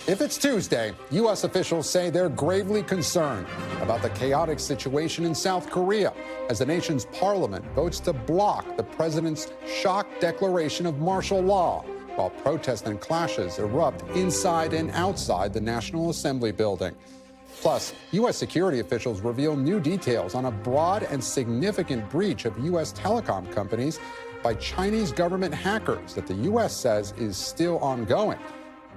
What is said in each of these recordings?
If it's Tuesday, U.S. officials say they're gravely concerned about the chaotic situation in South Korea as the nation's parliament votes to block the president's shock declaration of martial law, while protests and clashes erupt inside and outside the National Assembly building. Plus, U.S. security officials reveal new details on a broad and significant breach of U.S. telecom companies by Chinese government hackers that the U.S. says is still ongoing.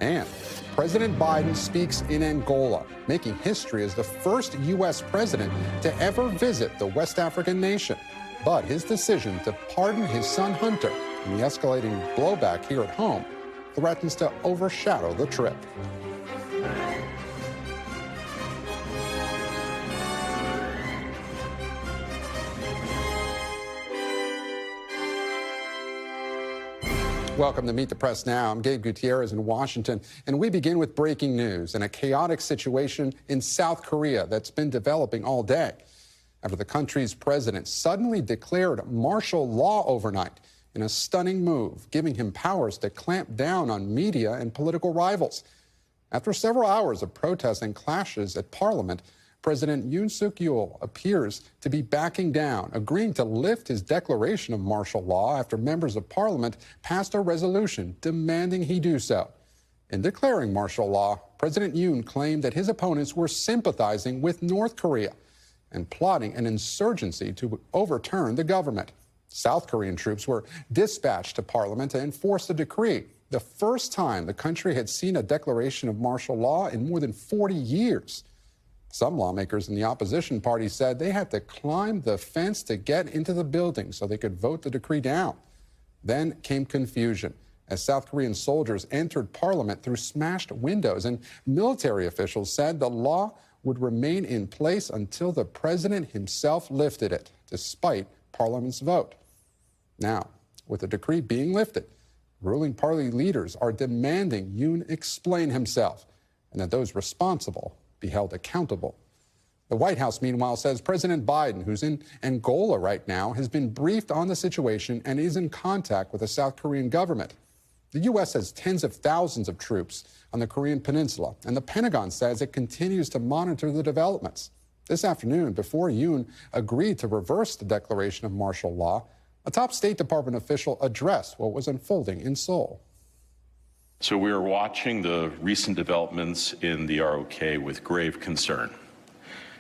And President Biden speaks in Angola, making history as the first U.S. president to ever visit the West African nation. But his decision to pardon his son Hunter and the escalating blowback here at home threatens to overshadow the trip. Welcome to Meet the Press Now. I'm Gabe Gutierrez in Washington, and we begin with breaking news and a chaotic situation in South Korea that's been developing all day after the country's president suddenly declared martial law overnight in a stunning move, giving him powers to clamp down on media and political rivals. After several hours of protests and clashes at Parliament, President Yoon Suk-yeol appears to be backing down, agreeing to lift his declaration of martial law after members of Parliament passed a resolution demanding he do so. In declaring martial law, President Yoon claimed that his opponents were sympathizing with North Korea and plotting an insurgency to overturn the government. South Korean troops were dispatched to Parliament to enforce the decree, the first time the country had seen a declaration of martial law in more than 40 years. Some lawmakers in the opposition party said they had to climb the fence to get into the building so they could vote the decree down. Then came confusion as South Korean soldiers entered Parliament through smashed windows, and military officials said the law would remain in place until the president himself lifted it, despite Parliament's vote. Now, with the decree being lifted, ruling party leaders are demanding Yoon explain himself and that those responsible be held accountable. The White House, meanwhile, says President Biden, who's in Angola right now, has been briefed on the situation and is in contact with the South Korean government. The U.S. has tens of thousands of troops on the Korean peninsula, and the Pentagon says it continues to monitor the developments. This afternoon, before Yoon agreed to reverse the declaration of martial law, a top State Department official addressed what was unfolding in Seoul. So we are watching the recent developments in the ROK with grave concern.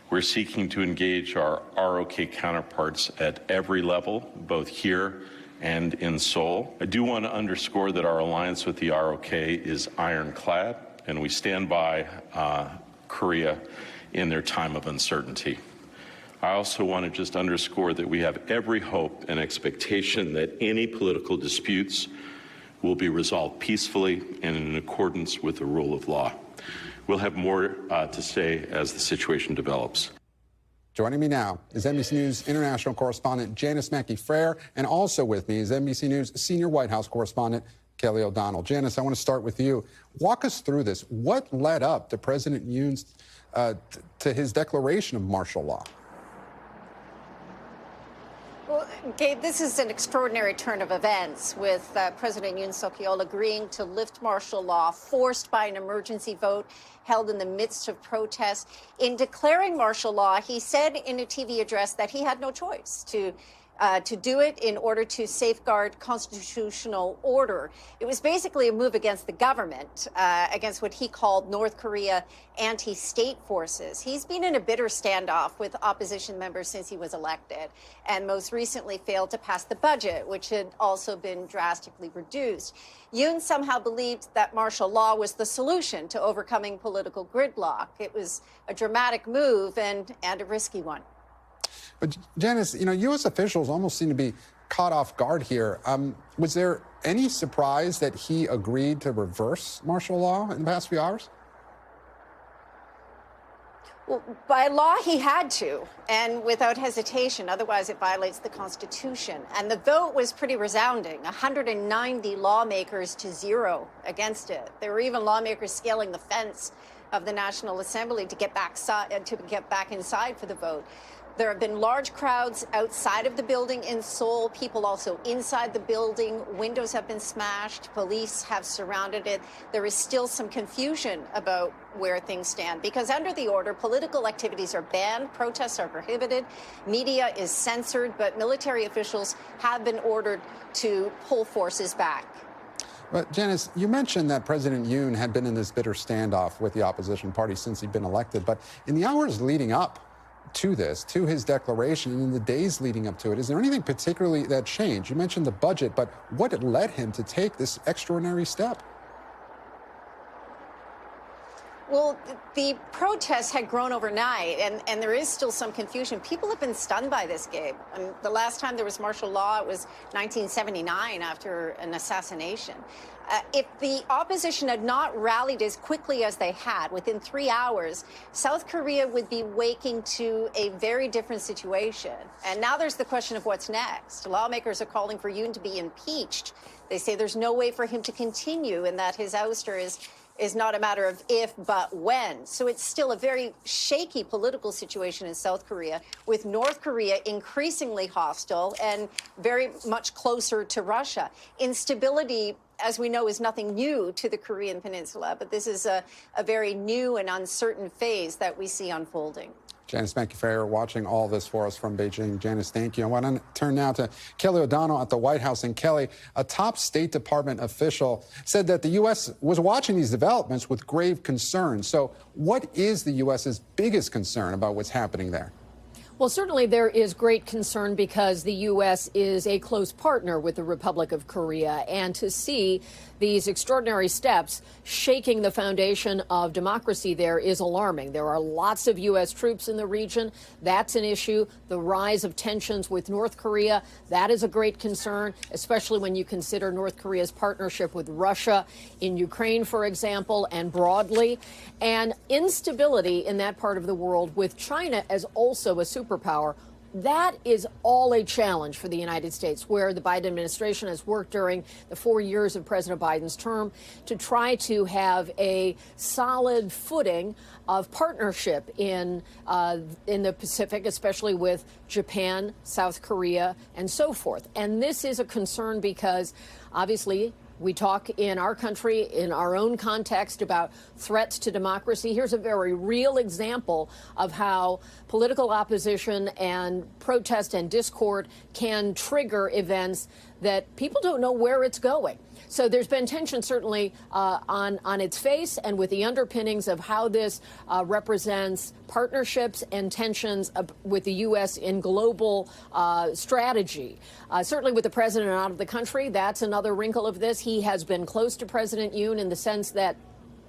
We're seeking to engage our ROK counterparts at every level, both here and in Seoul. I do want to underscore that our alliance with the ROK is ironclad, and we stand by Korea in their time of uncertainty. I also want to just underscore that we have every hope and expectation that any political disputes will be resolved peacefully and in accordance with the rule of law. We'll have more to say as the situation develops. Joining me now is NBC News international correspondent Janice Mackey-Frayer, and also with me is NBC News senior White House correspondent Kelly O'Donnell. Janice, I want to start with you. Walk us through this. What led up to President Yoon's to his declaration of martial law? Well, Gabe, this is an extraordinary turn of events, with President Yoon Suk-yeol agreeing to lift martial law forced by an emergency vote held in the midst of protests. In declaring martial law, he said in a TV address that he had no choice to do it in order to safeguard constitutional order. It was basically a move against the government, against what he called North Korea anti-state forces. He's been in a bitter standoff with opposition members since he was elected, and most recently failed to pass the budget, which had also been drastically reduced. Yoon somehow believed that martial law was the solution to overcoming political gridlock. It was a dramatic move and a risky one. But Janice, you know, U.S. officials almost seem to be caught off guard here. Was there any surprise that he agreed to reverse martial law in the past few hours? Well, by law, he had to, and without hesitation. Otherwise, it violates the Constitution. And the vote was pretty resounding, 190 lawmakers to 0 against it. There were even lawmakers scaling the fence of the National Assembly to get back inside for the vote. There have been large crowds outside of the building in Seoul, people also inside the building. Windows have been smashed. Police have surrounded it. There is still some confusion about where things stand because under the order, political activities are banned, protests are prohibited, media is censored, but military officials have been ordered to pull forces back. But Janice, you mentioned that President Yoon had been in this bitter standoff with the opposition party since he'd been elected. But in the hours leading up to this, to his declaration, and in the days leading up to it, is there anything particularly that changed? You mentioned the budget, but what led him to take this extraordinary step? Well, the protests had grown overnight, and there is still some confusion. People have been stunned by this, Gabe. The last time there was martial law, it was 1979 after an assassination. If the opposition had not rallied as quickly as they had, within 3 hours, South Korea would be waking to a very different situation. And now there's the question of what's next. Lawmakers are calling for Yoon to be impeached. They say there's no way for him to continue and that his ouster is not a matter of if, but when. So it's still a very shaky political situation in South Korea, with North Korea increasingly hostile and very much closer to Russia. Instability, as we know, is nothing new to the Korean Peninsula, but this is a very new and uncertain phase that we see unfolding. Janice McIntyre watching all this for us from Beijing. Janice, thank you. I want to turn now to Kelly O'Donnell at the White House. And Kelly, a top State Department official said that the U.S. was watching these developments with grave concern. So what is the U.S.'s biggest concern about what's happening there? Well, certainly there is great concern because the U.S. is a close partner with the Republic of Korea. And to see these extraordinary steps shaking the foundation of democracy there is alarming. There are lots of U.S. troops in the region. That's an issue. The rise of tensions with North Korea, that is a great concern, especially when you consider North Korea's partnership with Russia in Ukraine, for example, and broadly. And instability in that part of the world with China as also a superpower. That is all a challenge for the United States, where the Biden administration has worked during the 4 years of President Biden's term to try to have a solid footing of partnership in the Pacific, especially with Japan, South Korea, and so forth. And this is a concern because, obviously, we talk in our country, in our own context, about threats to democracy. Here's a very real example of how political opposition and protest and discord can trigger events that people don't know where it's going. So there's been tension certainly on its face and with the underpinnings of how this represents partnerships and tensions with the U.S. in global strategy. Certainly with the president out of the country, that's another wrinkle of this. He has been close to President Yoon in the sense that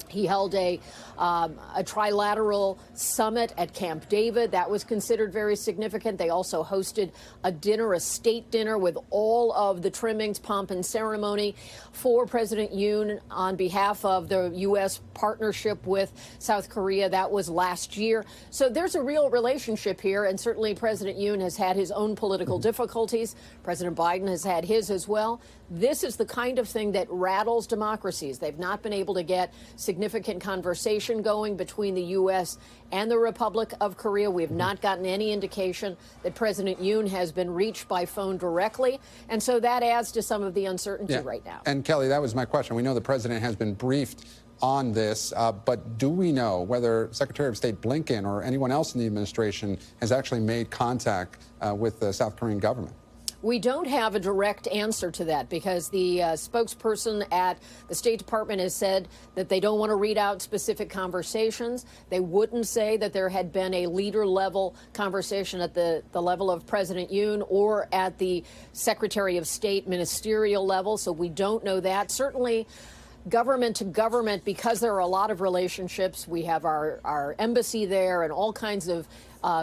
he held a trilateral summit at Camp David. That was considered very significant. They also hosted a dinner, a state dinner, with all of the trimmings, pomp, and ceremony for President Yoon on behalf of the U.S. partnership with South Korea. That was last year. So there's a real relationship here, and certainly President Yoon has had his own political difficulties. President Biden has had his as well. This is the kind of thing that rattles democracies. They've not been able to get significant conversation going between the U.S. and the Republic of Korea. We have not gotten any indication that President Yoon has been reached by phone directly. And so that adds to some of the uncertainty right now. And Kelly, that was my question. We know the president has been briefed on this, but do we know whether Secretary of State Blinken or anyone else in the administration has actually made contact with the South Korean government? We don't have a direct answer to that because the spokesperson at the State Department has said that they don't want to read out specific conversations. They wouldn't say that there had been a leader-level conversation at the level of President Yoon or at the Secretary of State ministerial level, so we don't know that. Certainly, government to government, because there are a lot of relationships. We have our embassy there and all kinds of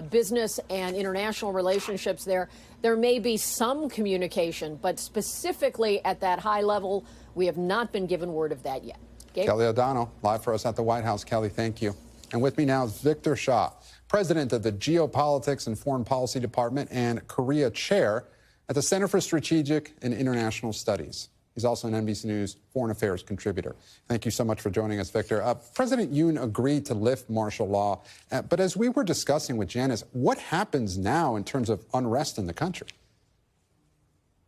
business and international relationships there. There may be some communication, but specifically at that high level, we have not been given word of that yet. Gabe? Kelly O'Donnell, live for us at the White House. Kelly, thank you. And with me now is Victor Shaw, president of the Geopolitics and Foreign Policy Department and Korea chair at the Center for Strategic and International Studies. He's also an NBC News foreign affairs contributor. Thank you so much for joining us, Victor. President Yoon agreed to lift martial law, but as we were discussing with Janice, what happens now in terms of unrest in the country?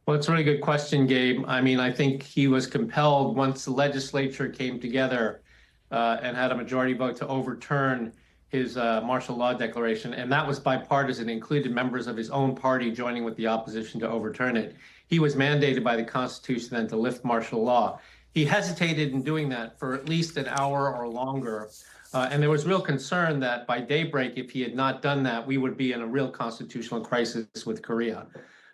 Well, it's a really good question, Gabe. I mean, I think he was compelled once the legislature came together and had a majority vote to overturn his martial law declaration, and that was bipartisan, included members of his own party joining with the opposition to overturn it. He was mandated by the Constitution then to lift martial law. He hesitated in doing that for at least an hour or longer, and there was real concern that by daybreak, if he had not done that, we would be in a real constitutional crisis with Korea.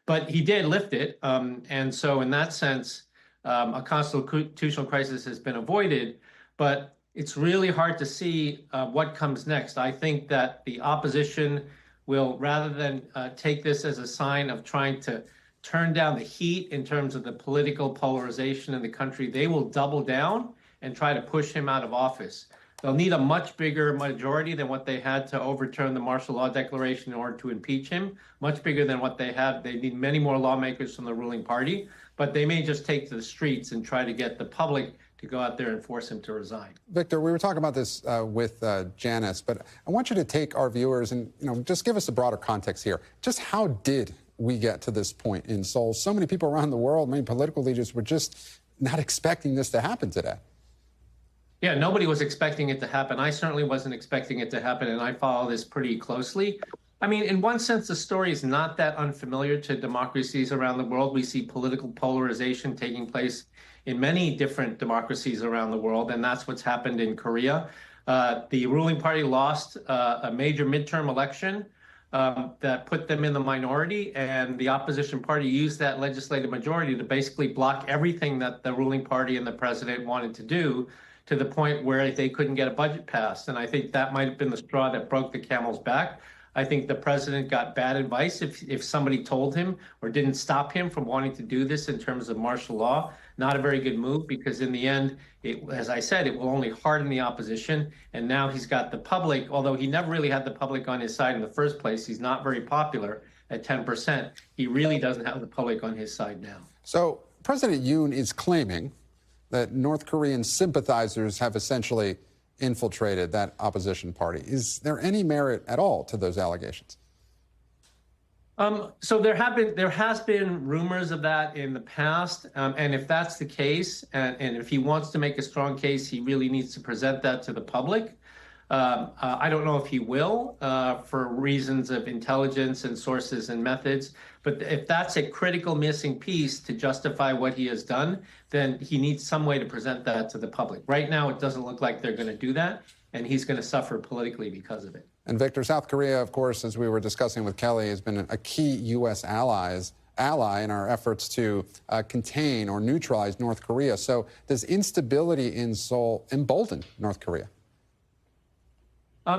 But he did lift it, and so in that sense, a constitutional crisis has been avoided, but it's really hard to see what comes next. I think that the opposition will, rather than take this as a sign of trying to turn down the heat in terms of the political polarization in the country, they will double down and try to push him out of office. They'll need a much bigger majority than what they had to overturn the martial law declaration in order to impeach him, much bigger than what they had. They need many more lawmakers from the ruling party, but they may just take to the streets and try to get the public to go out there and force him to resign. Victor, we were talking about this with Janice, but I want you to take our viewers and just give us a broader context here. Just how did we get to this point in Seoul? So many people around the world, many political leaders were just not expecting this to happen today. Yeah, nobody was expecting it to happen. I certainly wasn't expecting it to happen, and I follow this pretty closely. I mean, in one sense, the story is not that unfamiliar to democracies around the world. We see political polarization taking place in many different democracies around the world, and that's what's happened in Korea. The ruling party lost a major midterm election that put them in the minority, and the opposition party used that legislative majority to basically block everything that the ruling party and the president wanted to do, to the point where they couldn't get a budget passed. And I think that might have been the straw that broke the camel's back. I think the president got bad advice if somebody told him or didn't stop him from wanting to do this in terms of martial law. Not a very good move, because in the end, as I said, it will only harden the opposition. And now he's got the public, although he never really had the public on his side in the first place. He's not very popular at 10%. He really doesn't have the public on his side now. So President Yoon is claiming that North Korean sympathizers have essentially infiltrated that opposition party. Is there any merit at all to those allegations? So there has been rumors of that in the past, and if that's the case, and if he wants to make a strong case, he really needs to present that to the public. I don't know if he will, for reasons of intelligence and sources and methods. But if that's a critical missing piece to justify what he has done, then he needs some way to present that to the public. Right now, it doesn't look like they're going to do that, and he's going to suffer politically because of it. And Victor, South Korea, of course, as we were discussing with Kelly, has been a key U.S. ally in our efforts to contain or neutralize North Korea. So does instability in Seoul embolden North Korea?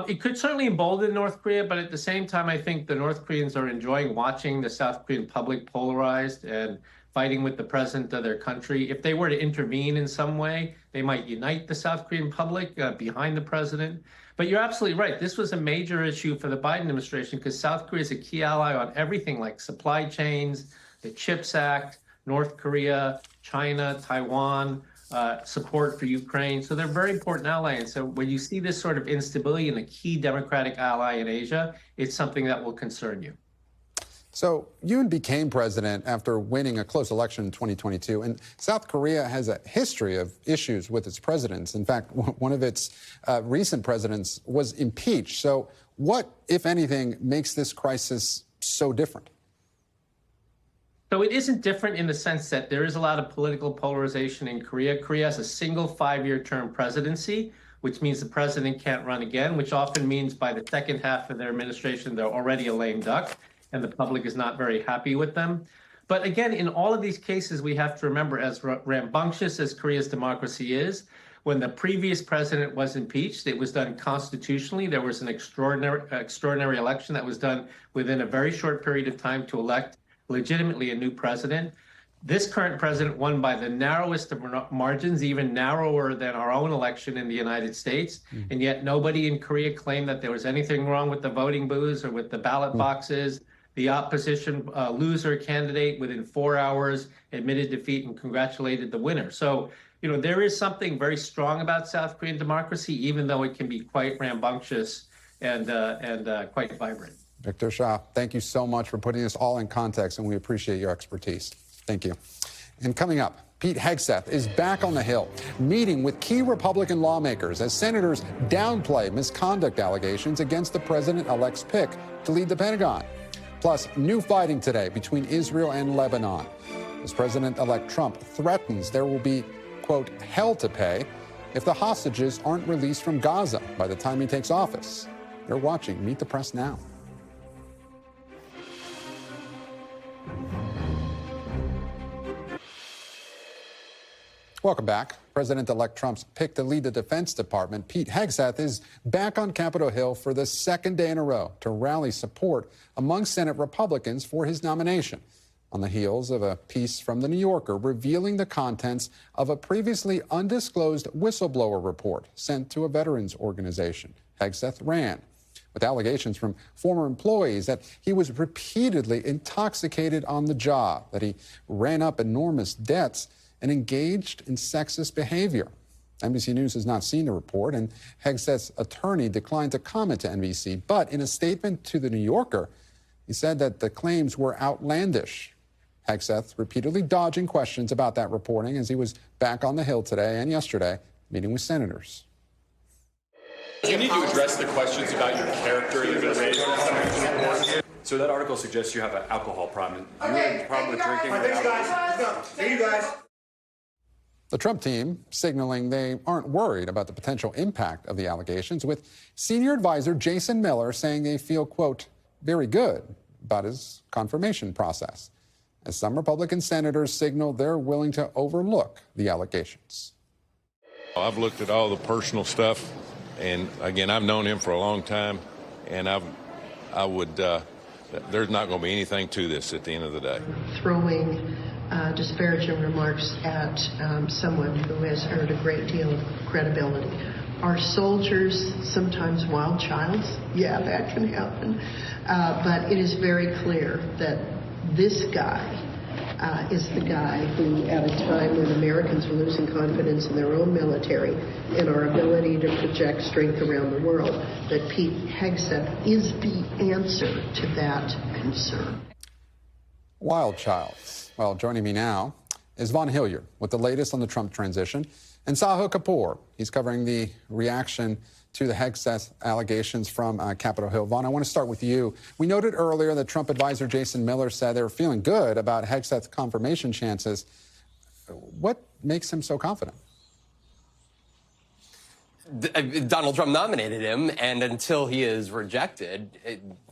It could certainly embolden North Korea, but at the same time, I think the North Koreans are enjoying watching the South Korean public polarized and fighting with the president of their country. If they were to intervene in some way, they might unite the South Korean public behind the president. But you're absolutely right. This was a major issue for the Biden administration, because South Korea is a key ally on everything like supply chains, the CHIPS Act, North Korea, China, Taiwan, support for Ukraine. So they're a very important ally. And so when you see this sort of instability in a key democratic ally in Asia, it's something that will concern you. So Yoon became president after winning a close election in 2022, and South Korea has a history of issues with its presidents. In fact, one of its recent presidents was impeached. So what, if anything, makes this crisis so different? So it isn't different in the sense that there is a lot of political polarization in Korea. Korea has a single 5-year term presidency, which means the president can't run again, which often means by the second half of their administration, they're already a lame duck, and the public is not very happy with them. But again, in all of these cases, we have to remember, as rambunctious as Korea's democracy is, when the previous president was impeached, it was done constitutionally. There was an extraordinary election that was done within a very short period of time to elect legitimately a new president. This current president won by the narrowest of margins, even narrower than our own election in the United States. And yet nobody in Korea claimed that there was anything wrong with the voting booths or with the ballot boxes. The opposition loser candidate within 4 hours admitted defeat and congratulated the winner. So, you know, there is something very strong about South Korean democracy, even though it can be quite rambunctious and quite vibrant. Victor Shah, thank you so much for putting this all in context, and we appreciate your expertise. Thank you. And coming up, Pete Hegseth is back on the Hill, meeting with key Republican lawmakers as senators downplay misconduct allegations against the president-elect's pick to lead the Pentagon. Plus, new fighting today between Israel and Lebanon as President-elect Trump threatens there will be, quote, hell to pay if the hostages aren't released from Gaza by the time he takes office. You're watching Meet the Press now. Welcome back. President-elect Trump's pick to lead the Defense Department, Pete Hegseth, is back on Capitol Hill for the second day in a row to rally support among Senate Republicans for his nomination, on the heels of a piece from The New Yorker revealing the contents of a previously undisclosed whistleblower report sent to a veterans organization. Hegseth ran with allegations from former employees that he was repeatedly intoxicated on the job, that he ran up enormous debts, and engaged in sexist behavior. NBC News has not seen the report, and Hegseth's attorney declined to comment to NBC. But in a statement to The New Yorker, he said that the claims were outlandish. Hegseth repeatedly dodging questions about that reporting as he was back on the Hill today and yesterday, meeting with senators. You need to address the questions about your character that have been raised in some of these reports. So that article suggests you have an alcohol problem. You have a problem with drinking? Thanks, guys. See you guys. The Trump team signaling they aren't worried about the potential impact of the allegations, with senior advisor Jason Miller saying they feel, quote, very good about his confirmation process, as some Republican senators signal they're willing to overlook the allegations. I've looked at all the personal stuff, and again, I've known him for a long time, and there's not going to be anything to this at the end of the day. Throwing disparaging remarks at someone who has earned a great deal of credibility. Are soldiers sometimes wild childs? Yeah, that can happen. But it is very clear that this guy is the guy who, at a time when Americans are losing confidence in their own military and our ability to project strength around the world, that Pete Hegseth is the answer to that concern. Wild childs. Well, joining me now is Vaughn Hilliard with the latest on the Trump transition, and Sahil Kapoor. He's covering the reaction to the Hegseth allegations from Capitol Hill. Vaughn, I want to start with you. We noted earlier that Trump advisor Jason Miller said they were feeling good about Hegseth's confirmation chances. What makes him so confident? Donald Trump nominated him, and until he is rejected,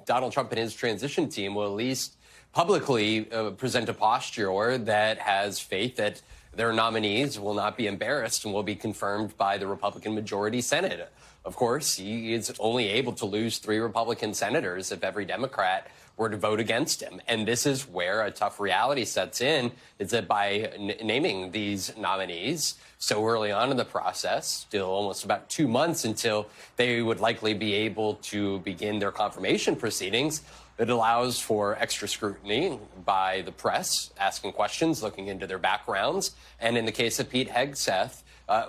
Donald Trump and his transition team will at least publicly present a posture that has faith that their nominees will not be embarrassed and will be confirmed by the Republican majority Senate. Of course, he is only able to lose 3 Republican senators if every Democrat were to vote against him. And this is where a tough reality sets in, is that by naming these nominees so early on in the process, still almost about 2 months until they would likely be able to begin their confirmation proceedings, it allows for extra scrutiny by the press, asking questions, looking into their backgrounds, and in the case of Pete Hegseth,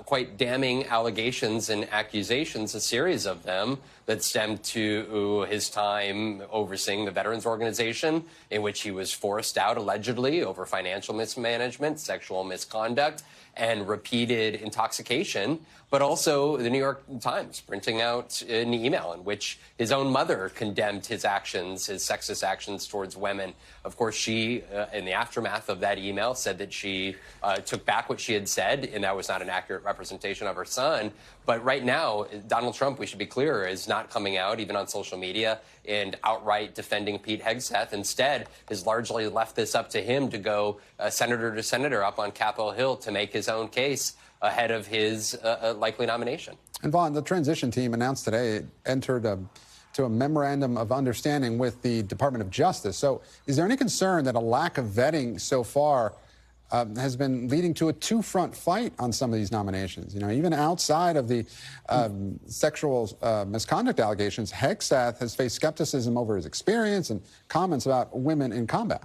quite damning allegations and accusations, a series of them that stemmed to his time overseeing the Veterans Organization, in which he was forced out allegedly over financial mismanagement, sexual misconduct, and repeated intoxication, but also the New York Times printing out an email in which his own mother condemned his actions, his sexist actions towards women. Of course, she, in the aftermath of that email, said that she took back what she had said, and that was not an accurate representation of her son. But right now, Donald Trump, we should be clear, is not coming out, even on social media, and outright defending Pete Hegseth. Instead, has largely left this up to him to go senator to senator up on Capitol Hill to make his own case ahead of his likely nomination. And Vaughn, the transition team announced today it entered to a memorandum of understanding with the Department of Justice. So is there any concern that a lack of vetting so far has been leading to a two-front fight on some of these nominations. You know, even outside of the sexual misconduct allegations, Hegseth has faced skepticism over his experience and comments about women in combat.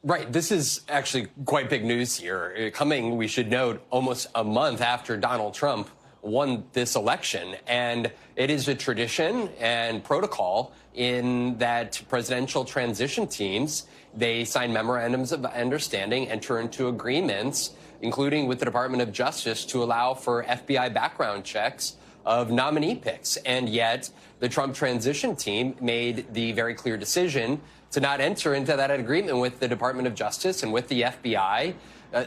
Right. This is actually quite big news here. Coming, we should note, almost a month after Donald Trump won this election. And it is a tradition and protocol in that presidential transition teams, they sign memorandums of understanding, enter into agreements, including with the Department of Justice, to allow for FBI background checks of nominee picks. And yet the Trump transition team made the very clear decision to not enter into that agreement with the Department of Justice and with the FBI,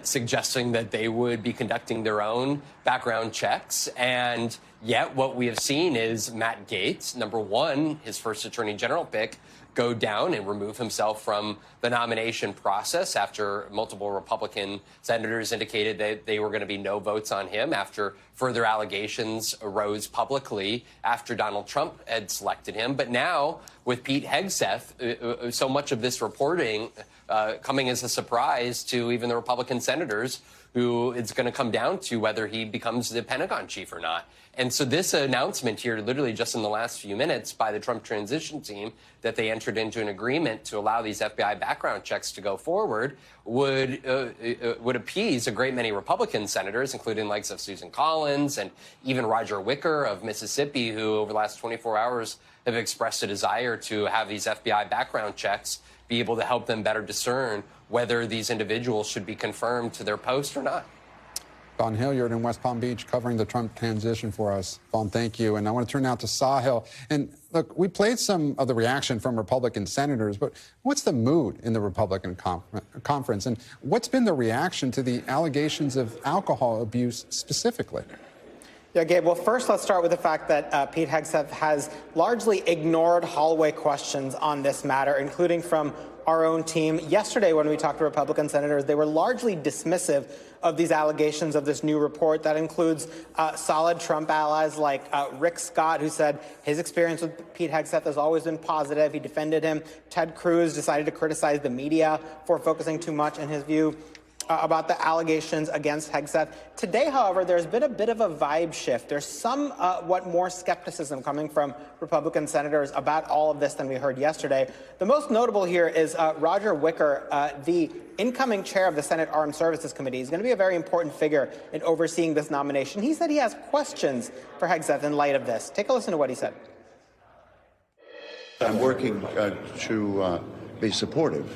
suggesting that they would be conducting their own background checks. And yet what we have seen is Matt Gaetz, number one, his first attorney general pick, go down and remove himself from the nomination process after multiple Republican senators indicated that they were going to be no votes on him after further allegations arose publicly after Donald Trump had selected him. But now, with Pete Hegseth, so much of this reporting coming as a surprise to even the Republican senators, who it's going to come down to whether he becomes the Pentagon chief or not. And so this announcement here, literally just in the last few minutes by the Trump transition team, that they entered into an agreement to allow these FBI background checks to go forward, would appease a great many Republican senators, including likes of Susan Collins and even Roger Wicker of Mississippi, who over the last 24 hours have expressed a desire to have these FBI background checks be able to help them better discern whether these individuals should be confirmed to their post or not. Vaughn Hilliard in West Palm Beach covering the Trump transition for us. Vaughn, thank you. And I want to turn now to Sahil. And look, we played some of the reaction from Republican senators, but what's the mood in the Republican conference? And what's been the reaction to the allegations of alcohol abuse specifically? Yeah, Gabe, well, first let's start with the fact that Pete Hegseth has largely ignored hallway questions on this matter, including from our own team. Yesterday, when we talked to Republican senators, they were largely dismissive of these allegations of this new report. That includes solid Trump allies like Rick Scott, who said his experience with Pete Hegseth has always been positive. He defended him. Ted Cruz decided to criticize the media for focusing too much, in his view, about the allegations against Hegseth. Today, however, there's been a bit of a vibe shift. There's somewhat more skepticism coming from Republican senators about all of this than we heard yesterday. The most notable here is Roger Wicker, the incoming chair of the Senate Armed Services Committee. He's going to be a very important figure in overseeing this nomination. He said he has questions for Hegseth in light of this. Take a listen to what he said. I'm working to be supportive.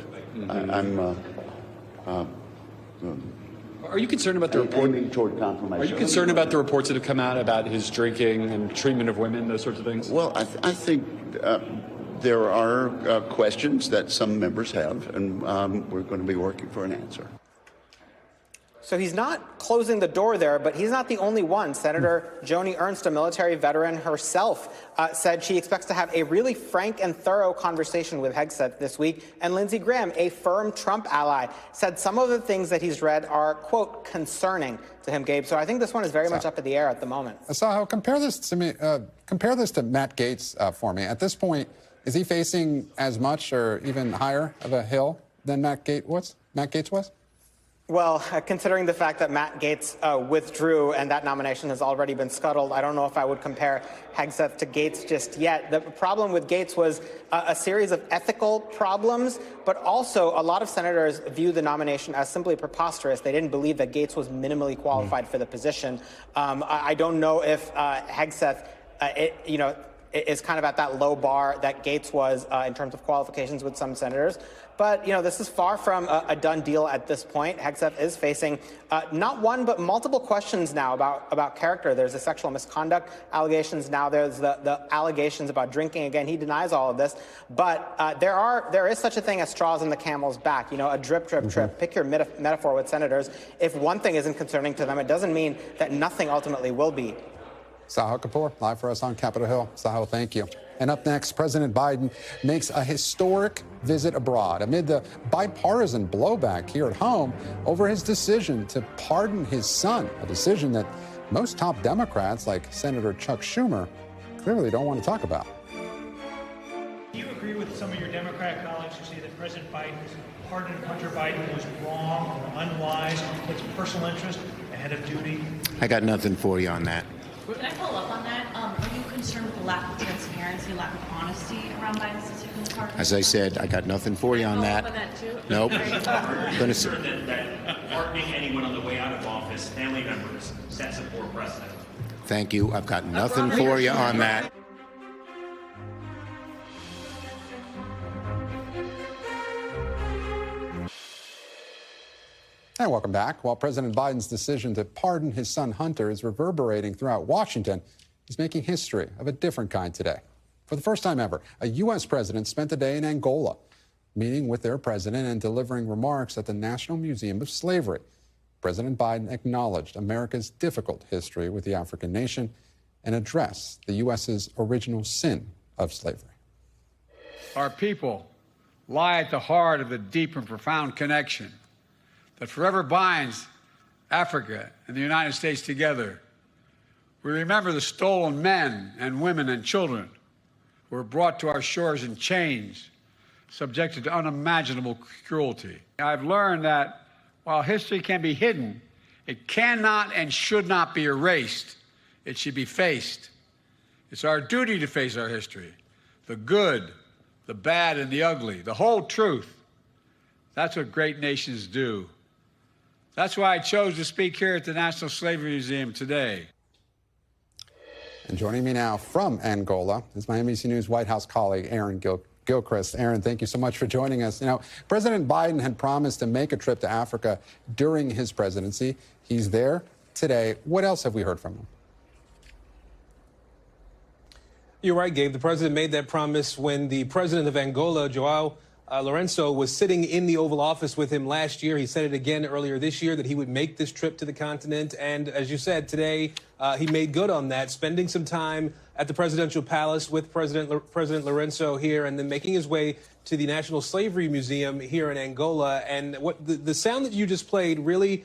Are you concerned about the report? Are you concerned about the reports that have come out about his drinking and treatment of women, those sorts of things? Well, I think there are questions that some members have, and we're going to be working for an answer. So he's not closing the door there, but he's not the only one. Senator Joni Ernst, a military veteran herself, said she expects to have a really frank and thorough conversation with Hegseth this week. And Lindsey Graham, a firm Trump ally, said some of the things that he's read are, quote, concerning to him, Gabe. So I think this one is very much up in the air at the moment. Sahil, compare this to me. Compare this to Matt Gaetz for me. At this point, is he facing as much or even higher of a hill than Matt Gaetz was? Well, considering the fact that Matt Gaetz withdrew and that nomination has already been scuttled, I don't know if I would compare Hegseth to Gaetz just yet. The problem with Gaetz was a series of ethical problems, but also a lot of senators view the nomination as simply preposterous. They didn't believe that Gaetz was minimally qualified for the position. I don't know if Hegseth, is kind of at that low bar that Gaetz was in terms of qualifications with some senators. But, this is far from a done deal at this point. Hegseth is facing not one, but multiple questions now about character. There's the sexual misconduct allegations. Now there's the allegations about drinking. Again, he denies all of this. But there is such a thing as straws in the camel's back, a drip, drip, drip. Pick your metaphor with senators. If one thing isn't concerning to them, it doesn't mean that nothing ultimately will be. Sahil Kapoor, live for us on Capitol Hill. Sahil, thank you. And up next, President Biden makes a historic visit abroad amid the bipartisan blowback here at home over his decision to pardon his son, a decision that most top Democrats, like Senator Chuck Schumer, clearly don't want to talk about. Do you agree with some of your Democrat colleagues who say that President Biden's pardon of Hunter Biden was wrong or unwise, puts personal interest ahead of duty? I got nothing for you on that. Can I follow up on that? Are you concerned with the lack of transparency, lack of honesty around Biden's decision to pardon? As I said, I got nothing for you on that. Nope. Gonna say that pardoning anyone on the way out of office, family members, sets a poor precedent. Thank you. I've got nothing for you on that. And welcome back. While President Biden's decision to pardon his son Hunter is reverberating throughout Washington, he's making history of a different kind today. For the first time ever, a U.S. president spent a day in Angola, meeting with their president and delivering remarks at the National Museum of Slavery. President Biden acknowledged America's difficult history with the African nation and addressed the U.S.'s original sin of slavery. Our people lie at the heart of the deep and profound connection that forever binds Africa and the United States together. We remember the stolen men and women and children who were brought to our shores in chains, subjected to unimaginable cruelty. I've learned that while history can be hidden, it cannot and should not be erased. It should be faced. It's our duty to face our history, the good, the bad, and the ugly, the whole truth. That's what great nations do. That's why I chose to speak here at the National Slavery Museum today. And joining me now from Angola is my NBC News White House colleague, Aaron Gilchrist. Aaron, thank you so much for joining us. You know, President Biden had promised to make a trip to Africa during his presidency. He's there today. What else have we heard from him? You're right, Gabe. The president made that promise when the president of Angola, João Lourenço, was sitting in the Oval Office with him last year. He said it again earlier this year that he would make this trip to the continent. And as you said, today he made good on that, spending some time at the presidential palace with President Lourenço here and then making his way to the National Slavery Museum here in Angola. And what the sound that you just played really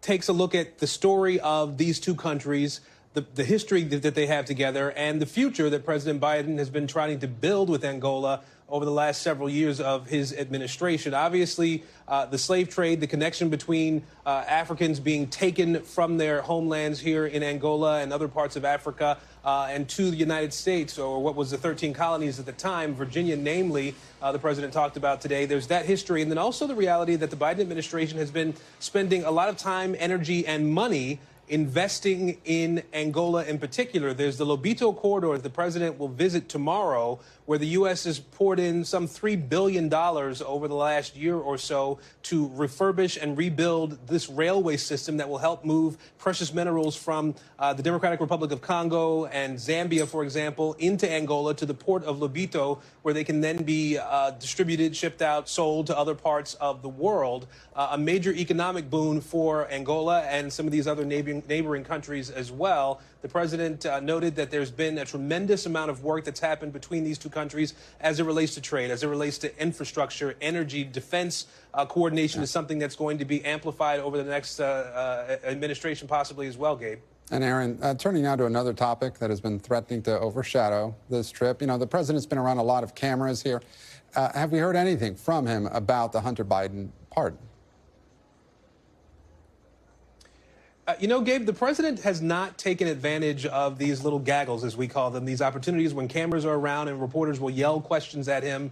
takes a look at the story of these two countries, the history that they have together, and the future that President Biden has been trying to build with Angola over the last several years of his administration. Obviously, the slave trade, the connection between Africans being taken from their homelands here in Angola and other parts of Africa and to the United States, or what was the 13 colonies at the time, Virginia namely, the president talked about today. There's that history. And then also the reality that the Biden administration has been spending a lot of time, energy, and money investing in Angola in particular. There's the Lobito corridor that the president will visit tomorrow, where the U.S. has poured in some $3 billion over the last year or so to refurbish and rebuild this railway system that will help move precious minerals from the Democratic Republic of Congo and Zambia, for example, into Angola to the port of Lobito, where they can then be distributed, shipped out, sold to other parts of the world. A major economic boon for Angola and some of these other neighboring countries as well. The president noted that there's been a tremendous amount of work that's happened between these two countries as it relates to trade, as it relates to infrastructure, energy, defense. Coordination is something that's going to be amplified over the next administration possibly as well, Gabe. And Aaron, turning now to another topic that has been threatening to overshadow this trip. You know, the president's been around a lot of cameras here. Have we heard anything from him about the Hunter Biden pardon? You know, Gabe, the president has not taken advantage of these little gaggles, as we call them, these opportunities when cameras are around and reporters will yell questions at him.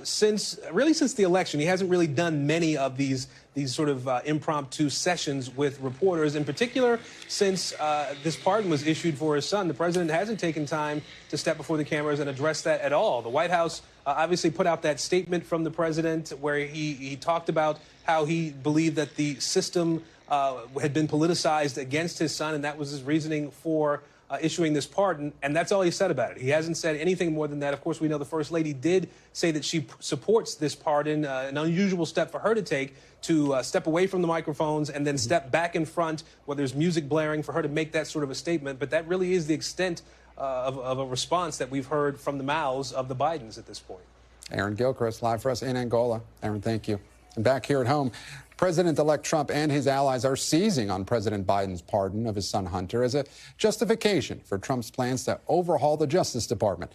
Since the election, he hasn't really done many of these sort of impromptu sessions with reporters. In particular, since this pardon was issued for his son, the president hasn't taken time to step before the cameras and address that at all. The White House obviously put out that statement from the president where he talked about how he believed that the system had been politicized against his son, and that was his reasoning for issuing this pardon, and that's all he said about it. He hasn't said anything more than that. Of course, we know the First Lady did say that she supports this pardon, an unusual step for her to take, to step away from the microphones and then step back in front where there's music blaring, for her to make that sort of a statement. But that really is the extent of a response that we've heard from the mouths of the Bidens at this point. Aaron Gilchrist, live for us in Angola. Aaron, thank you. And back here at home, President-elect Trump and his allies are seizing on President Biden's pardon of his son Hunter as a justification for Trump's plans to overhaul the Justice Department.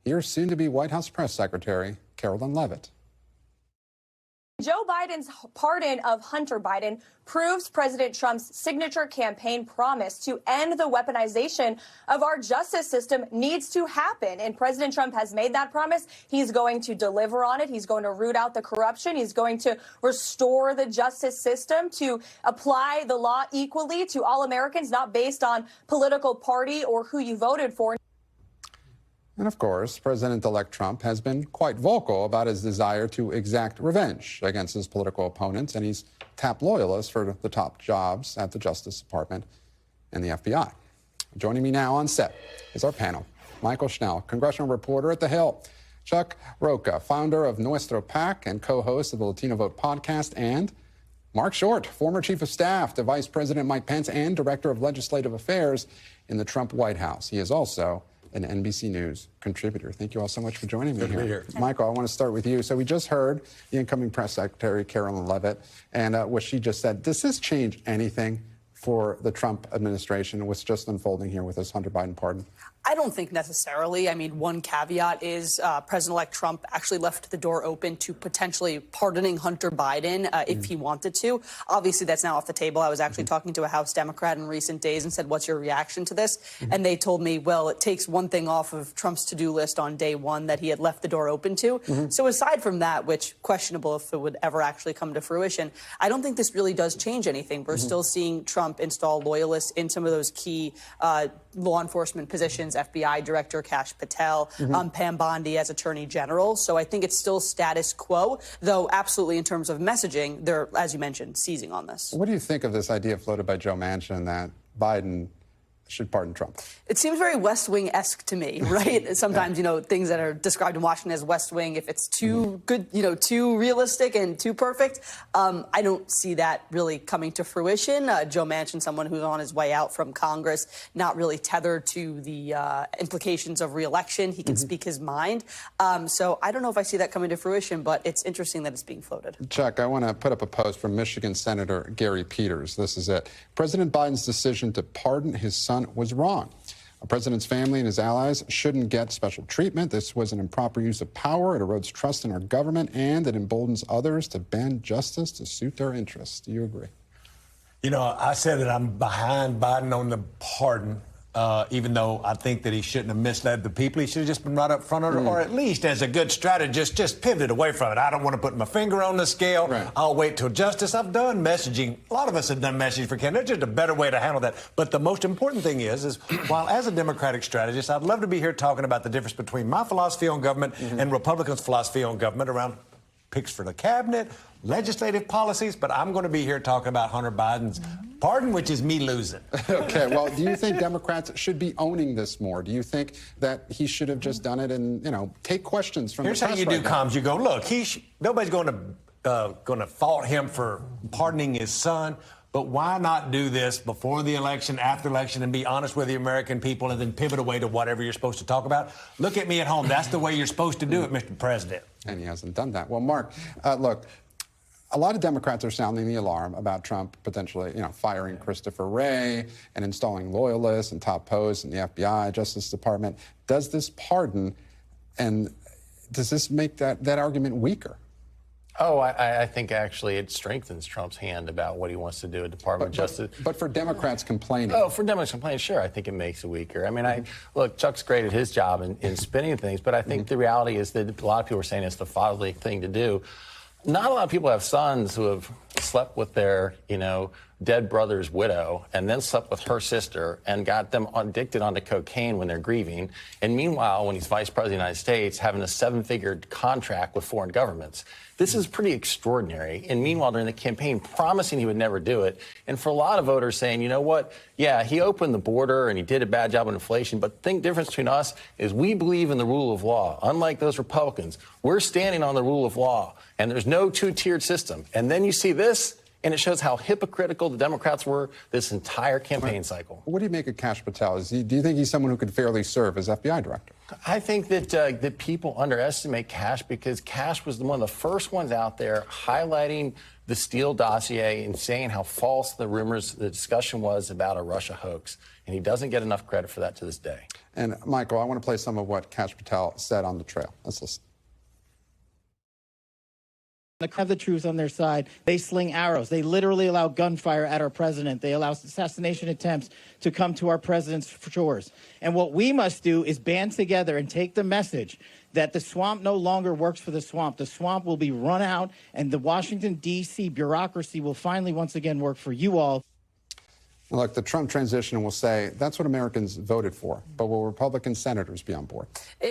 Here's soon-to-be White House Press Secretary Carolyn Leavitt. Joe Biden's pardon of Hunter Biden proves President Trump's signature campaign promise to end the weaponization of our justice system needs to happen. And President Trump has made that promise. He's going to deliver on it. He's going to root out the corruption. He's going to restore the justice system to apply the law equally to all Americans, not based on political party or who you voted for. And of course, President-elect Trump has been quite vocal about his desire to exact revenge against his political opponents, and he's tapped loyalists for the top jobs at the Justice Department and the FBI. Joining me now on set is our panel. Michael Schnell, congressional reporter at The Hill. Chuck Rocha, founder of Nuestro PAC and co-host of the Latino Vote podcast, and Mark Short, former chief of staff to Vice President Mike Pence and director of legislative affairs in the Trump White House. He is also an NBC News contributor. Thank you all so much for joining me Good to be here. Michael, I want to start with you. So we just heard the incoming press secretary, Carolyn Leavitt, and what she just said. Does this change anything for the Trump administration and what's just unfolding here with this Hunter Biden pardon? I don't think necessarily. I mean, one caveat is President-elect Trump actually left the door open to potentially pardoning Hunter Biden if he wanted to. Obviously, that's now off the table. I was actually talking to a House Democrat in recent days and said, what's your reaction to this? And they told me, well, it takes one thing off of Trump's to-do list on day one that he had left the door open to. So aside from that, which questionable if it would ever actually come to fruition, I don't think this really does change anything. We're still seeing Trump install loyalists in some of those key law enforcement positions, FBI Director Kash Patel, Pam Bondi as Attorney General. So I think it's still status quo, though absolutely in terms of messaging, they're, as you mentioned, seizing on this. What do you think of this idea floated by Joe Manchin that Biden should pardon Trump? It seems very West Wing-esque to me, right? Sometimes, you know, things that are described in Washington as West Wing, if it's too good, you know, too realistic and too perfect, I don't see that really coming to fruition. Joe Manchin, someone who's on his way out from Congress, not really tethered to the implications of re-election. He can speak his mind. So I don't know if I see that coming to fruition, but it's interesting that it's being floated. Chuck, I want to put up a post from Michigan Senator Gary Peters. This is it. President Biden's decision to pardon his son was wrong. The president's family and his allies shouldn't get special treatment. This was an improper use of power. It erodes trust in our government, and it emboldens others to bend justice to suit their interests. Do you agree? You know, I said that I'm behind Biden on the pardon, even though I think that he shouldn't have misled the people. He should have just been right up front, or at least as a good strategist, just pivoted away from it. I don't want to put my finger on the scale. I'll wait till justice. I've done messaging. A lot of us have done messaging for candidates. There's just a better way to handle that. But the most important thing is while as a Democratic strategist, I'd love to be here talking about the difference between my philosophy on government and Republicans' philosophy on government around picks for the cabinet, legislative policies, but I'm going to be here talking about Hunter Biden's pardon, which is me losing. Okay, well, do you think Democrats should be owning this more? Do you think that he should have just done it and, you know, take questions from Here's the press how you right do now? comms. You go, look, nobody's going to fault him for pardoning his son. But why not do this before the election, after election, and be honest with the American people and then pivot away to whatever you're supposed to talk about? Look at me at home. That's the way you're supposed to do it, Mr. President. And he hasn't done that. Well, Mark, look, a lot of Democrats are sounding the alarm about Trump potentially, you know, firing Christopher Wray and installing loyalists and top posts in the FBI, Justice Department. Does this pardon, and does this make that argument weaker? Oh, I think actually it strengthens Trump's hand about what he wants to do at Department of Justice. But for Democrats complaining. Oh, for Democrats complaining, sure, I think it makes it weaker. I mean, look, Chuck's great at his job in spinning things, but I think the reality is that a lot of people are saying it's the fatherly thing to do. Not a lot of people have sons who have slept with their, you know, dead brother's widow and then slept with her sister and got them addicted onto cocaine when they're grieving. And meanwhile, when he's vice president of the United States, having a 7-figure contract with foreign governments. This is pretty extraordinary. And meanwhile, during the campaign, promising he would never do it. And for a lot of voters saying, you know what? Yeah, he opened the border and he did a bad job on inflation. But the difference between us is we believe in the rule of law. Unlike those Republicans, we're standing on the rule of law. And there's no two-tiered system. And then you see this, and it shows how hypocritical the Democrats were this entire campaign cycle. What do you make of Kash Patel? Do you think he's someone who could fairly serve as FBI director? I think that that people underestimate Kash because Kash was one of the first ones out there highlighting the Steele dossier and saying how false the discussion was about a Russia hoax. And he doesn't get enough credit for that to this day. And Michael, I want to play some of what Kash Patel said on the trail. Let's listen. They have the truth on their side. They sling arrows. They literally allow gunfire at our president. They allow assassination attempts to come to our president's shores. And what we must do is band together and take the message that the swamp no longer works for the swamp. The swamp will be run out, and the Washington, D.C. bureaucracy will finally once again work for you all. Look, the Trump transition will say that's what Americans voted for, but will Republican senators be on board?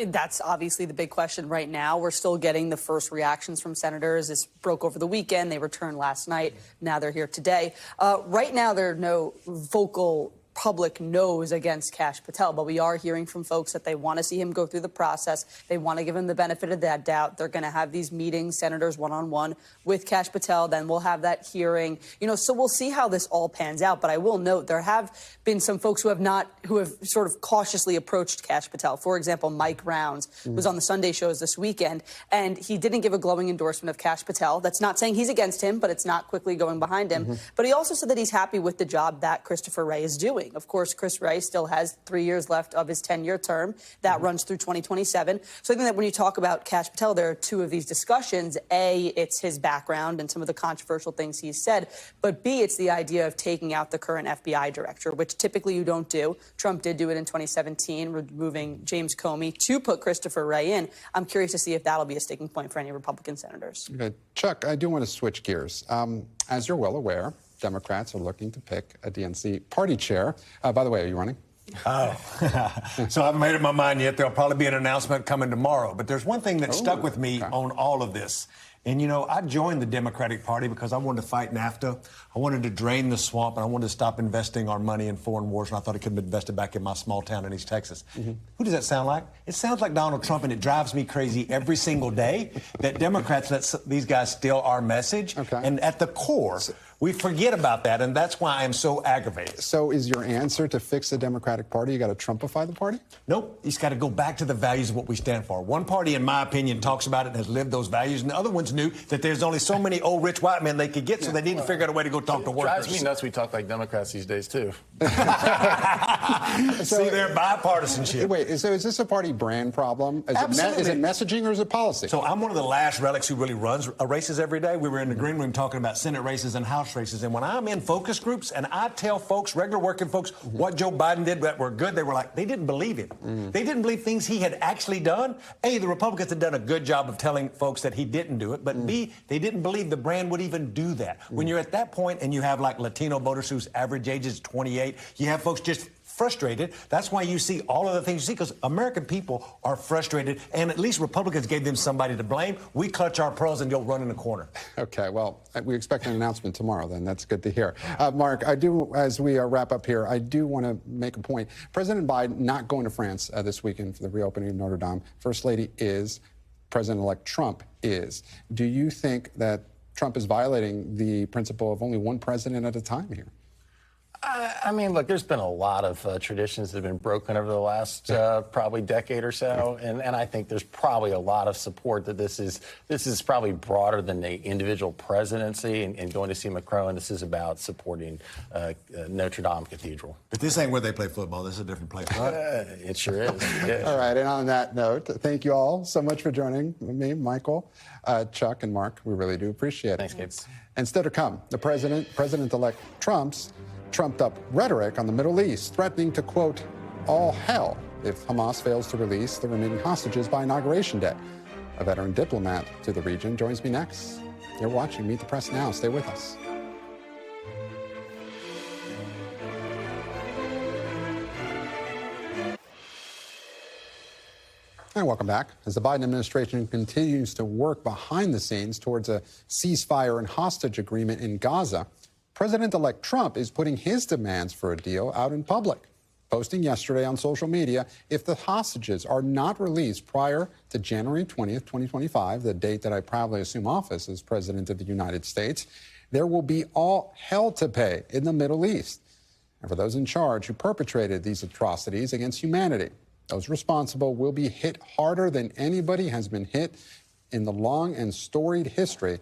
That's obviously the big question right now. We're still getting the first reactions from senators. This broke over the weekend. They returned last night. Now they're here today. Right now, there are no vocal public no's against Kash Patel, but we are hearing from folks that they want to see him go through the process. They want to give him the benefit of that doubt. They're going to have these meetings, senators one-on-one with Kash Patel. Then we'll have that hearing. So we'll see how this all pans out. But I will note there have been some folks who have sort of cautiously approached Kash Patel. For example, Mike Rounds was on the Sunday shows this weekend, and he didn't give a glowing endorsement of Kash Patel. That's not saying he's against him, but it's not quickly going behind him. But he also said that he's happy with the job that Christopher Wray is doing. Of course, Chris Wray still has 3 years left of his 10-year term. That runs through 2027. So I think that when you talk about Kash Patel, there are two of these discussions. A, it's his background and some of the controversial things he's said. But B, it's the idea of taking out the current FBI director, which typically you don't do. Trump did do it in 2017, removing James Comey to put Christopher Wray in. I'm curious to see if that'll be a sticking point for any Republican senators. Okay. Chuck, I do want to switch gears. As you're well aware, Democrats are looking to pick a DNC party chair. By the way, are you running? Oh, so I haven't made up my mind yet. There'll probably be an announcement coming tomorrow. But there's one thing that stuck with me on all of this. And, I joined the Democratic Party because I wanted to fight NAFTA. I wanted to drain the swamp, and I wanted to stop investing our money in foreign wars, and I thought it could be invested back in my small town in East Texas. Who does that sound like? It sounds like Donald Trump, and it drives me crazy every single day that Democrats let these guys steal our message. And at the core, we forget about that, and that's why I'm so aggravated. So is your answer to fix the Democratic Party, you got to Trumpify the party? Nope. He's got to go back to the values of what we stand for. One party, in my opinion, talks about it and has lived those values, and the other ones knew that there's only so many old rich white men they could get, so they need to figure out a way to go talk to workers. Drives me nuts we talk like Democrats these days, too. See, they're bipartisanship. Wait, so is this a party brand problem? Is it messaging or is it policy? So I'm one of the last relics who really runs races every day. We were in the green room talking about Senate races and House races, and when I'm in focus groups and I tell folks, regular working folks, what Joe Biden did that were good, they were like, they didn't believe it. They didn't believe things he had actually done. A, the Republicans had done a good job of telling folks that he didn't do it, but B, they didn't believe the brand would even do that. When you're at that point and you have like Latino voters whose average age is 28, you have folks just frustrated. That's why you see all of the things you see, because American people are frustrated, and at least Republicans gave them somebody to blame. We clutch our pearls and go run in the corner. Okay, well, we expect an announcement tomorrow, then. That's good to hear. Mark, I do, as we wrap up here, I do want to make a point. President Biden not going to France this weekend for the reopening of Notre Dame. First Lady is. President-elect Trump is. Do you think that Trump is violating the principle of only one president at a time here? I mean, look, there's been a lot of traditions that have been broken over the last probably decade or so, and I think there's probably a lot of support that this is probably broader than the individual presidency and going to see Macron. This is about supporting Notre Dame Cathedral. But this ain't where they play football. This is a different place, right? It sure is. Yes. All right, and on that note, thank you all so much for joining me, Michael, Chuck, and Mark. We really do appreciate it. Thanks, Gabe. And still to come, the President-elect Trump's trumped-up rhetoric on the Middle East, threatening to, quote, all hell if Hamas fails to release the remaining hostages by Inauguration Day. A veteran diplomat to the region joins me next. You're watching Meet the Press Now. Stay with us. And welcome back. As the Biden administration continues to work behind the scenes towards a ceasefire and hostage agreement in Gaza, President-elect Trump is putting his demands for a deal out in public, posting yesterday on social media, if the hostages are not released prior to January 20th, 2025, the date that I proudly assume office as President of the United States, there will be all hell to pay in the Middle East. And for those in charge who perpetrated these atrocities against humanity, those responsible will be hit harder than anybody has been hit in the long and storied history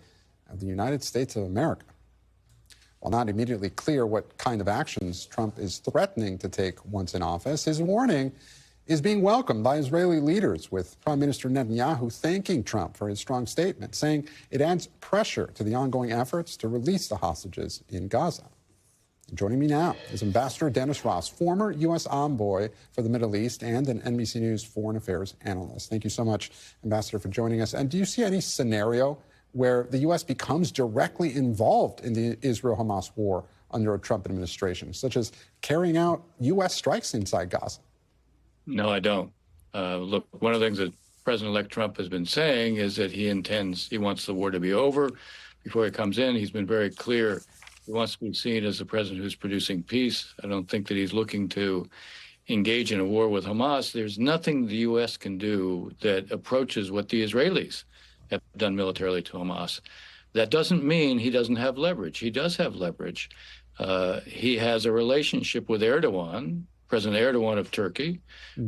of the United States of America. While not immediately clear what kind of actions Trump is threatening to take once in office, his warning is being welcomed by Israeli leaders, with Prime Minister Netanyahu thanking Trump for his strong statement, saying it adds pressure to the ongoing efforts to release the hostages in Gaza. Joining me now is Ambassador Dennis Ross, former U.S. envoy for the Middle East and an NBC News foreign affairs analyst. Thank you so much, Ambassador, for joining us. And do you see any scenario where the U.S. becomes directly involved in the Israel-Hamas war under a Trump administration, such as carrying out U.S. strikes inside Gaza? No, I don't. Look, one of the things that President-elect Trump has been saying is that he wants the war to be over before he comes in. He's been very clear. He wants to be seen as the president who's producing peace. I don't think that he's looking to engage in a war with Hamas. There's nothing the U.S. can do that approaches what the Israelis have done militarily to Hamas. That doesn't mean he doesn't have leverage. He does have leverage. He has a relationship with Erdogan, President Erdogan of Turkey,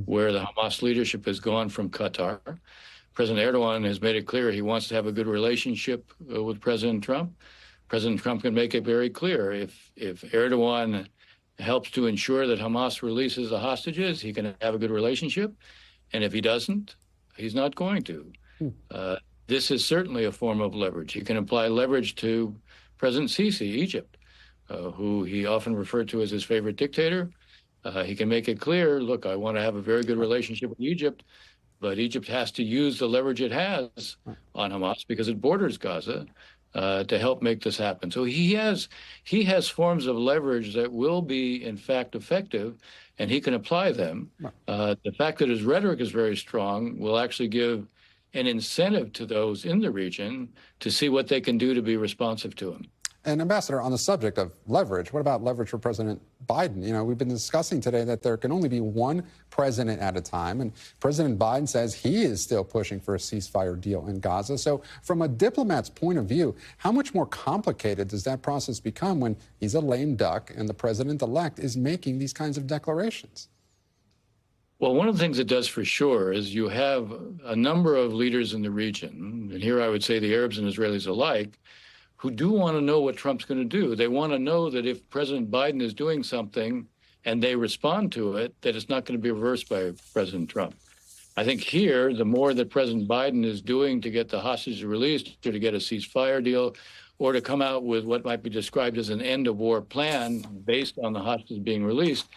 where the Hamas leadership has gone from Qatar. President Erdogan has made it clear he wants to have a good relationship with President Trump. President Trump can make it very clear if Erdogan helps to ensure that Hamas releases the hostages, he can have a good relationship. And if he doesn't, he's not going to. This is certainly a form of leverage. He can apply leverage to President Sisi, Egypt, who he often referred to as his favorite dictator. He can make it clear, look, I want to have a very good relationship with Egypt, but Egypt has to use the leverage it has on Hamas because it borders Gaza to help make this happen. So he has forms of leverage that will be, in fact, effective, and he can apply them. The fact that his rhetoric is very strong will actually give an incentive to those in the region to see what they can do to be responsive to him. And Ambassador, on the subject of leverage, what about leverage for President Biden? You know, we've been discussing today that there can only be one president at a time, and President Biden says he is still pushing for a ceasefire deal in Gaza. So from a diplomat's point of view, how much more complicated does that process become when he's a lame duck and the president-elect is making these kinds of declarations? Well, one of the things it does for sure is you have a number of leaders in the region, and here I would say the Arabs and Israelis alike, who do want to know what Trump's going to do. They want to know that if President Biden is doing something and they respond to it, that it's not going to be reversed by President Trump. I think here, the more that President Biden is doing to get the hostages released, or to get a ceasefire deal, or to come out with what might be described as an end-of-war plan based on the hostages being released,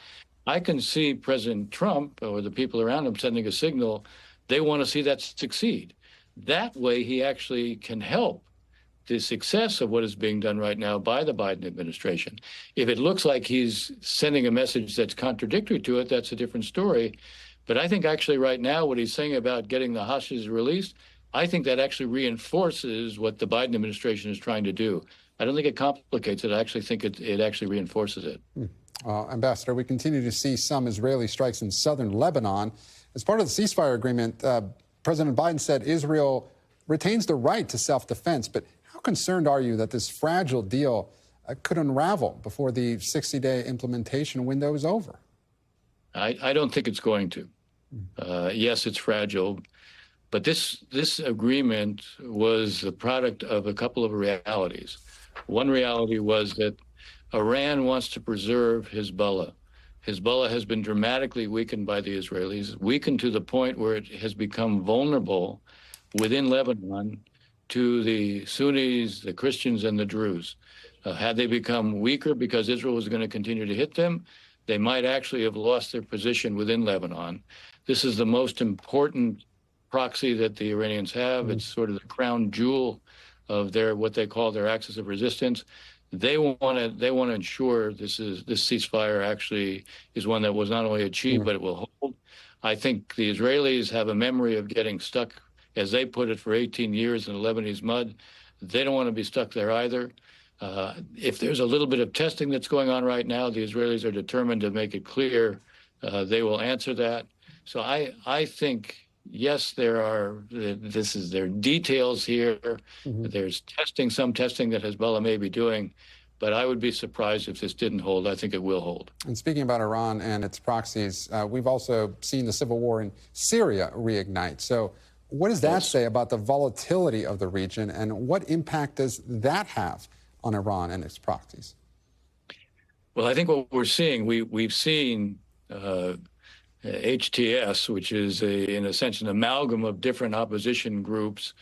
I can see President Trump or the people around him sending a signal they want to see that succeed. That way, he actually can help the success of what is being done right now by the Biden administration. If it looks like he's sending a message that's contradictory to it, that's a different story. But I think actually right now what he's saying about getting the hostages released, I think that actually reinforces what the Biden administration is trying to do. I don't think it complicates it. I actually think it actually reinforces it. Ambassador, we continue to see some Israeli strikes in southern Lebanon. As part of the ceasefire agreement, President Biden said Israel retains the right to self-defense, but how concerned are you that this fragile deal could unravel before the 60-day implementation window is over? I don't think it's going to. Yes, it's fragile, but this agreement was the product of a couple of realities. One reality was that Iran wants to preserve Hezbollah. Hezbollah has been dramatically weakened by the Israelis, weakened to the point where it has become vulnerable within Lebanon to the Sunnis, the Christians, and the Druze. Had they become weaker because Israel was going to continue to hit them, they might actually have lost their position within Lebanon. This is the most important proxy that the Iranians have. It's sort of the crown jewel of their what they call their axis of resistance. They want to ensure this ceasefire actually is one that was not only achieved, but it will hold. I think the Israelis have a memory of getting stuck, as they put it, for 18 years in the Lebanese mud. They don't want to be stuck there either. If there's a little bit of testing that's going on right now, the Israelis are determined to make it clear they will answer that. So I think, yes, there are details here. There's some testing that Hezbollah may be doing, but I would be surprised if this didn't hold. I think it will hold. And speaking about Iran and its proxies, we've also seen the civil war in Syria reignite. So what does that say about the volatility of the region, and what impact does that have on Iran and its proxies? Well, I think what we're seeing, we've seen HTS, which is in a sense an amalgam of different opposition groups,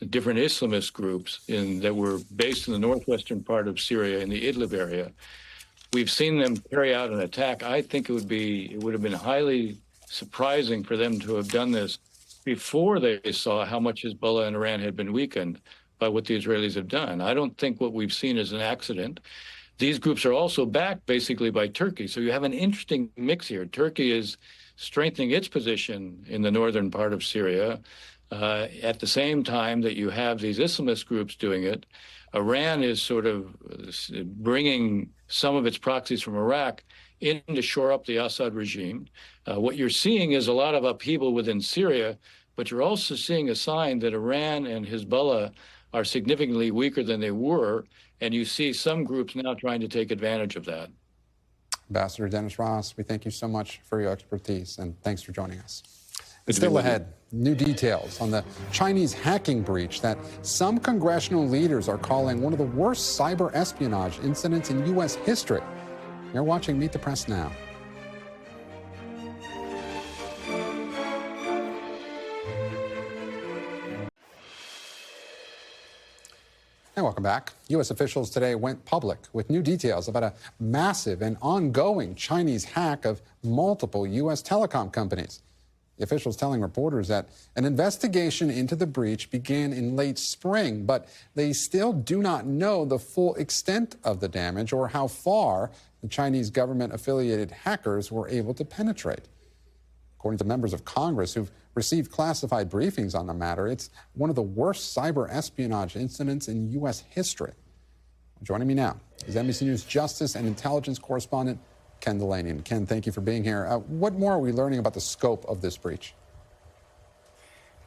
different Islamist groups that were based in the northwestern part of Syria in the Idlib area. We've seen them carry out an attack. I think it would have been highly surprising for them to have done this before they saw how much Hezbollah and Iran had been weakened by what the Israelis have done. I don't think what we've seen is an accident. These groups are also backed basically by Turkey. So you have an interesting mix here. Turkey is strengthening its position in the northern part of Syria at the same time that you have these Islamist groups doing it. Iran is sort of bringing some of its proxies from Iraq in to shore up the Assad regime. What you're seeing is a lot of upheaval within Syria, but you're also seeing a sign that Iran and Hezbollah are significantly weaker than they were, and you see some groups now trying to take advantage of that. Ambassador Dennis Ross, we thank you so much for your expertise, and thanks for joining us. Still ahead, new details on the Chinese hacking breach that some congressional leaders are calling one of the worst cyber espionage incidents in U.S. history. You're watching Meet the Press now. And welcome back. U.S. officials today went public with new details about a massive and ongoing Chinese hack of multiple U.S. telecom companies. The officials telling reporters that an investigation into the breach began in late spring, but they still do not know the full extent of the damage or how far the Chinese government-affiliated hackers were able to penetrate. According to members of Congress who've received classified briefings on the matter, it's one of the worst cyber espionage incidents in U.S. history. Joining me now is NBC News Justice and Intelligence correspondent Ken Delaney. And Ken, thank you for being here. What more are we learning about the scope of this breach?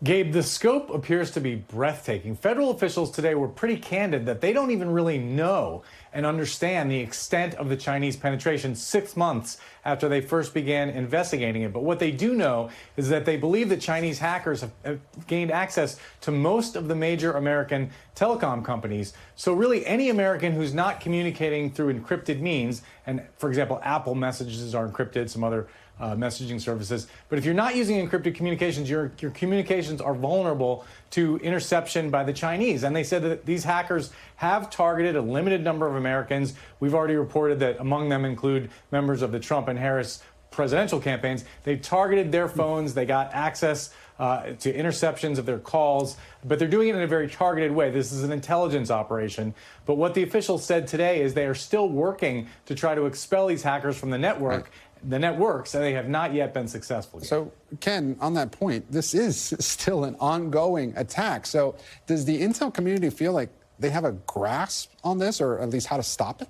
Gabe, the scope appears to be breathtaking. Federal officials today were pretty candid that they don't even really know and understand the extent of the Chinese penetration 6 months after they first began investigating it. But what they do know is that they believe that Chinese hackers have gained access to most of the major American telecom companies. So really any American who's not communicating through encrypted means, and for example, Apple messages are encrypted, some other messaging services. But if you're not using encrypted communications, your communications are vulnerable to interception by the Chinese. And they said that these hackers have targeted a limited number of Americans. We've already reported that among them include members of the Trump and Harris presidential campaigns. They targeted their phones. They got access to interceptions of their calls, but they're doing it in a very targeted way. This is an intelligence operation. But what the officials said today is they are still working to try to expel these hackers from the network. The networks, and they have not yet been successful. So, Ken, on that point, this is still an ongoing attack. So does the intel community feel like they have a grasp on this, or at least how to stop it?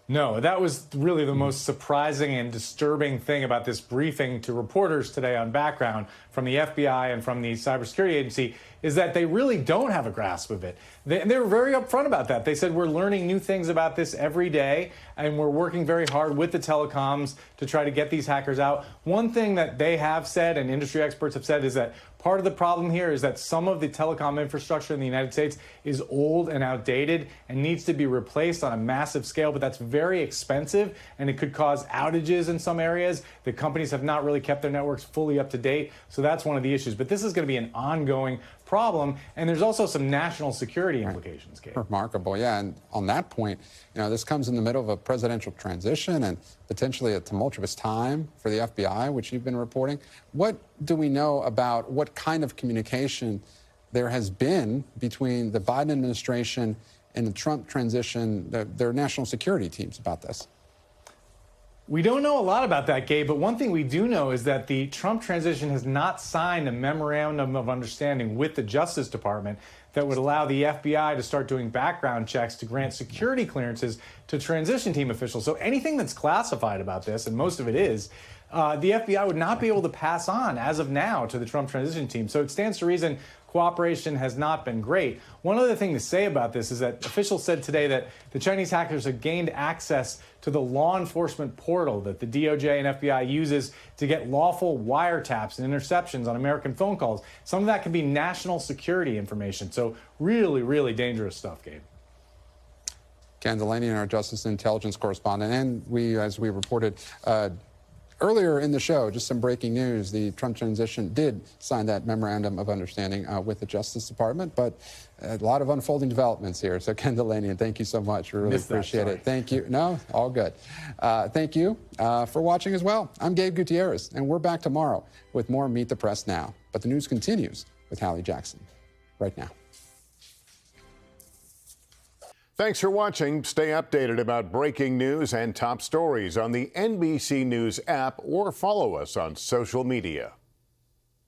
No, that was really the most surprising and disturbing thing about this briefing to reporters today on background from the FBI and from the cybersecurity agency is that they really don't have a grasp of it. They were very upfront about that. They said, we're learning new things about this every day, and we're working very hard with the telecoms to try to get these hackers out. One thing that they have said, and industry experts have said, is that part of the problem here is that some of the telecom infrastructure in the United States is old and outdated and needs to be replaced on a massive scale, but that's very expensive, and it could cause outages in some areas. The companies have not really kept their networks fully up to date, so that's one of the issues. But this is going to be an ongoing problem, and there's also some national security implications, Gabe. Remarkable, yeah. And on that point, this comes in the middle of a presidential transition and potentially a tumultuous time for the FBI, which you've been reporting. What do we know about what kind of communication there has been between the Biden administration and the Trump transition, their national security teams about this? We don't know a lot about that, Gabe, but one thing we do know is that the Trump transition has not signed a memorandum of understanding with the Justice Department that would allow the FBI to start doing background checks to grant security clearances to transition team officials. So anything that's classified about this, and most of it is, the FBI would not be able to pass on as of now to the Trump transition team. So it stands to reason cooperation has not been great. One other thing to say about this is that officials said today that the Chinese hackers have gained access to the law enforcement portal that the DOJ and FBI uses to get lawful wiretaps and interceptions on American phone calls. Some of that can be national security information. So really, really dangerous stuff, Gabe. Ken Delaney, our Justice and Intelligence correspondent, and we, as we reported Earlier in the show, just some breaking news. The Trump transition did sign that memorandum of understanding with the Justice Department, but a lot of unfolding developments here. So, Ken Delaney, thank you so much. We really appreciate it. Thank you. No, all good. Thank you for watching as well. I'm Gabe Gutierrez, and we're back tomorrow with more Meet the Press Now. But the news continues with Hallie Jackson right now. Thanks for watching. Stay updated about breaking news and top stories on the NBC News app or follow us on social media.